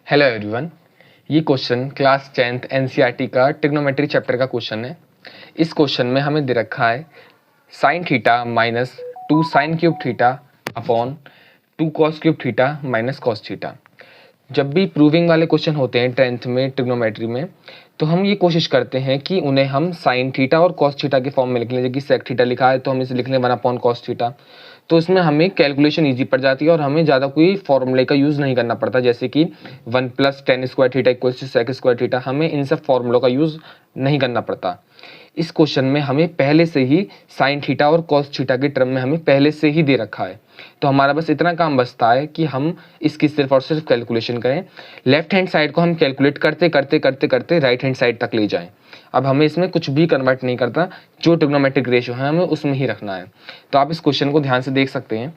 Hello everyone. ये question class 10th NCERT का trigonometry chapter का क्वेश्चन है। इस क्वेश्चन में हमें दे रखा है sine theta minus 2 sine cube theta upon 2 cos cube theta minus cos theta. जब भी प्रूविंग वाले क्वेश्चन होते हैं 10th में ट्रिग्नोमेट्री में, तो हम ये कोशिश करते हैं कि उन्हें हम साइन थीटा और कॉस थीटा के फॉर्म में लिख लें। जैसे कि सेक थीटा लिखा है तो हम इसे लिख लें 1 अपॉन कॉस थीटा, तो इसमें हमें कैलकुलेशन ईजी पड़ जाती है और हमें ज़्यादा कोई फॉर्मूले का यूज़ नहीं करना पड़ता। जैसे कि 1 plus tan square theta equals to sec square theta, हमें इन सब फॉर्मूलों का यूज़ नहीं करना पड़ता। इस क्वेश्चन में हमें पहले से ही साइन थीटा और कॉस थीटा के टर्म में हमें पहले से ही दे रखा है, तो हमारा बस इतना काम बचता है कि हम इसकी सिर्फ और सिर्फ कैलकुलेशन करें। लेफ्ट हैंड साइड को हम कैलकुलेट करते करते करते करते राइट हैंड साइड तक ले जाएं। अब हमें इसमें कुछ भी कन्वर्ट नहीं करता, जो ट्रिग्नोमेट्रिक रेशियो है हमें उसमें ही रखना है। तो आप इस क्वेश्चन को ध्यान से देख सकते हैं।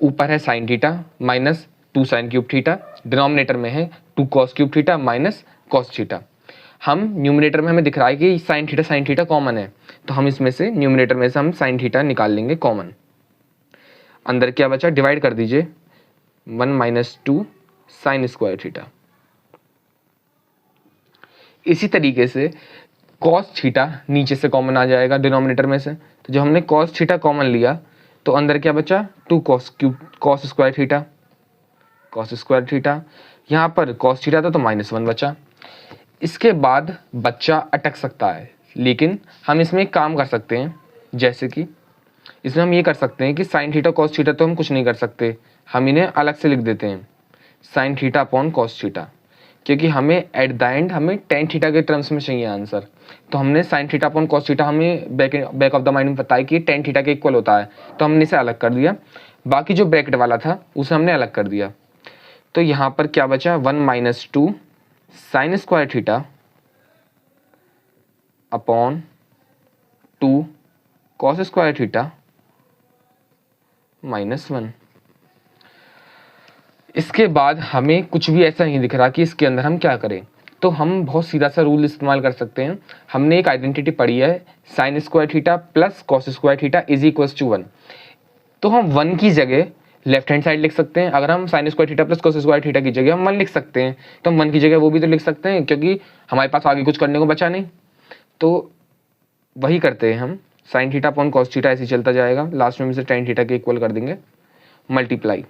ऊपर है sine theta minus 2 sine cube theta, denominator में है 2 cos cube theta minus cos theta. हम न्यूमिनेटर में हमें दिख रहा है कि साइन थीटा कॉमन है, तो हम इसमें से न्यूमिनेटर में से हम साइन थीटा निकाल लेंगे कॉमन। अंदर क्या बचा, डिवाइड कर दीजिए 1 माइनस 2 साइन स्क्वायर थीटा। इसी तरीके से कॉस थीटा नीचे से कॉमन आ जाएगा डिनोमिनेटर में से, तो जब हमने कॉस थीटा कॉमन लिया तो अंदर क्या बचा 2 कॉस स्क्वायर थीटा। यहाँ पर कॉस थीटा था तो -1 बचा। इसके बाद बच्चा अटक सकता है, लेकिन हम इसमें एक काम कर सकते हैं। जैसे कि इसमें हम ये कर सकते हैं कि साइन थीटा कॉस थीटा तो हम कुछ नहीं कर सकते, हम इन्हें अलग से लिख देते हैं sine theta upon cos theta, क्योंकि हमें एट द एंड हमें टेन थीटा के टर्म्स में चाहिए आंसर। तो हमने sine theta upon cos theta हमें बैक ऑफ द माइंड में पता है कि टेन थीटा के इक्वल होता है, तो हमने इसे अलग कर दिया। बाकी जो ब्रैकेट वाला था उसे हमने अलग कर दिया। तो यहाँ पर क्या बचा 1 minus 2 sign square theta upon 2 cos square theta -1। इसके बाद हमें कुछ भी ऐसा नहीं दिख रहा कि इसके अंदर हम क्या करें, तो हम बहुत सीधा सा रूल इस्तेमाल कर सकते हैं। हमने एक आइडेंटिटी पढ़ी है sine square theta plus cos square theta is equals to 1, तो हम 1 की जगह लेफ्ट हैंड साइड लिख सकते हैं। अगर हम sign square theta plus cos square theta की जगह हम 1 लिख सकते हैं, तो हम 1 की जगह वो भी तो लिख सकते हैं, क्योंकि हमारे पास आगे कुछ करने को बचा नहीं। तो वही करते हैं हम, sine theta upon cos theta ऐसे चलता जाएगा, लास्ट में इसे टेन थीटा के इक्वल कर देंगे मल्टीप्लाई।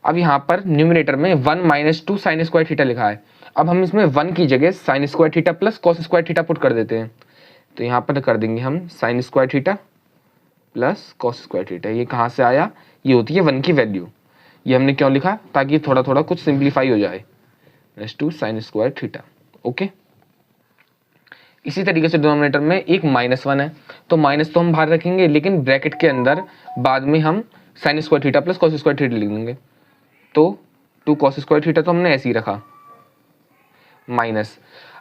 अब यहाँ पर न्यूमिनेटर में 1 माइनस 2 साइन स्क्वायर थीटा लिखा है। अब हम इसमें 1 की जगह sign square theta plus cos square theta put कर देते हैं, तो यहाँ पर कर देंगे हम sign square theta plus cos square theta. ये कहाँ से आया, ये होती है 1 की वैल्यू। ये हमने क्यों लिखा, ताकि थोड़ा थोड़ा कुछ सिंप्लीफाई हो जाए, plus 2 sign square theta. Okay, इसी तरीके से डिनोमिनेटर में एक -1 है, तो माइनस तो हम बाहर रखेंगे, लेकिन ब्रैकेट के अंदर बाद में हम sign square theta plus cos square theta लिख देंगे। तो 2 कॉस स्क्वायर थीटा तो हमने ऐसे ही रखा माइनस।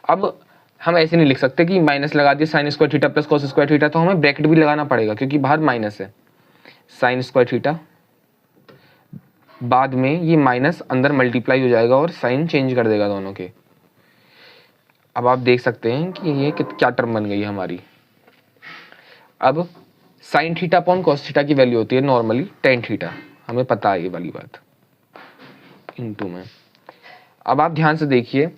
अब हम ऐसे नहीं लिख सकते कि माइनस लगा दिया sign square theta plus cos square theta, तो हमें ब्रैकेट भी लगाना पड़ेगा क्योंकि बाहर माइनस है। साइन स्क्वायर थीटा बाद में ये माइनस अंदर मल्टीप्लाई हो जाएगा और साइन चेंज कर देगा दोनों के। अब आप देख सकते हैं कि ये क्या टर्म बन गई है हमारी। अब sine theta upon cos theta की वैल्यू होती है नॉर्मली टेन थीटा, हमें पता है ये वाली बात, इनटू में। अब आप ध्यान से देखिए,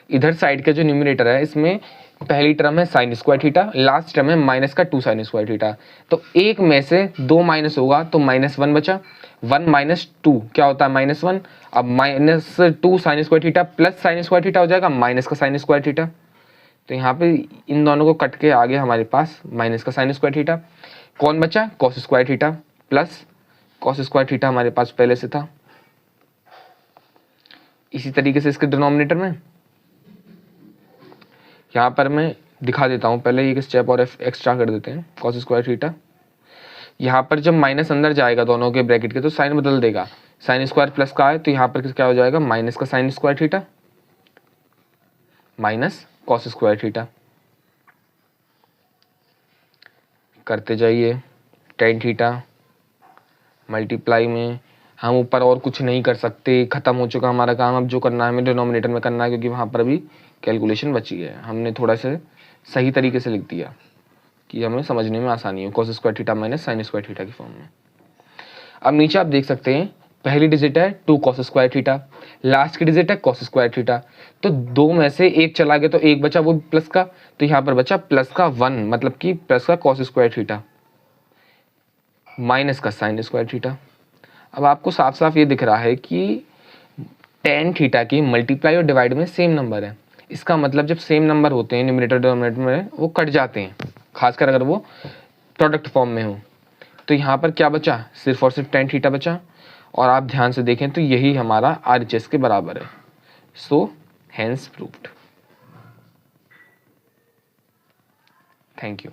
इधर साइड का जो न्यूमरेटर है इसमें पहली टर्म है sine square theta, last term है माइनस का 2 साइन स्क्वायर थीटा, तो एक में से 2 माइनस होगा तो -1 बचा। 1 माइनस 2 क्या होता है -1। अब -2 sign square theta plus sign square theta हो जाएगा माइनस का साइन स्क्वायर थीटा, तो यहाँ पे इन दोनों को कट के आगे हमारे पास माइनस का साइन स्क्वायर थीटा। कौन बचा, cos square theta plus cos square theta हमारे पास पहले से था। इसी तरीके से इसके डिनोमिनेटर में यहाँ पर मैं दिखा देता हूँ, पहले एक स्टेप और एक्स्ट्रा कर देते हैं। कॉस स्क्वायर थीटा, यहाँ पर जब माइनस अंदर जाएगा दोनों के ब्रैकेट के तो साइन बदल देगा, साइन स्क्वायर प्लस का है तो यहाँ पर क्या हो जाएगा माइनस का sign square theta minus cos square theta. करते जाइए टेन थीटा मल्टीप्लाई में, हम ऊपर और कुछ नहीं कर सकते, खत्म हो चुका हमारा काम। अब जो करना है हमें डिनोमिनेटर में करना है, क्योंकि वहाँ पर भी कैलकुलेशन बची है। हमने थोड़ा सा सही तरीके से लिख दिया कि हमें समझने में आसानी हो, cos square theta minus sign square theta की फॉर्म में। अब नीचे आप देख सकते हैं पहली डिजिट है 2 cos स्क्वायर थीटा, लास्ट की डिजिट है cos स्क्वायर थीटा। तो दो में से एक चला गया तो एक बचा, वो प्लस का, तो यहाँ पर बचा प्लस का 1, मतलब कि प्लस का cos स्क्वायर थीटा माइनस का साइन स्क्वायर थीटा। अब आपको साफ साफ ये दिख रहा है कि टेन थीटा की मल्टीप्लाई और डिवाइड में सेम नंबर है। इसका मतलब जब सेम नंबर होते हैं न्यूमरेटर डिनोमिनेटर में, वो कट जाते हैं, खासकर अगर वो प्रोडक्ट फॉर्म में हो। तो यहाँ पर क्या बचा, सिर्फ और सिर्फ टेन थीटा बचा, और आप ध्यान से देखें तो यही हमारा RHS के बराबर है। So hence proved. Thank you.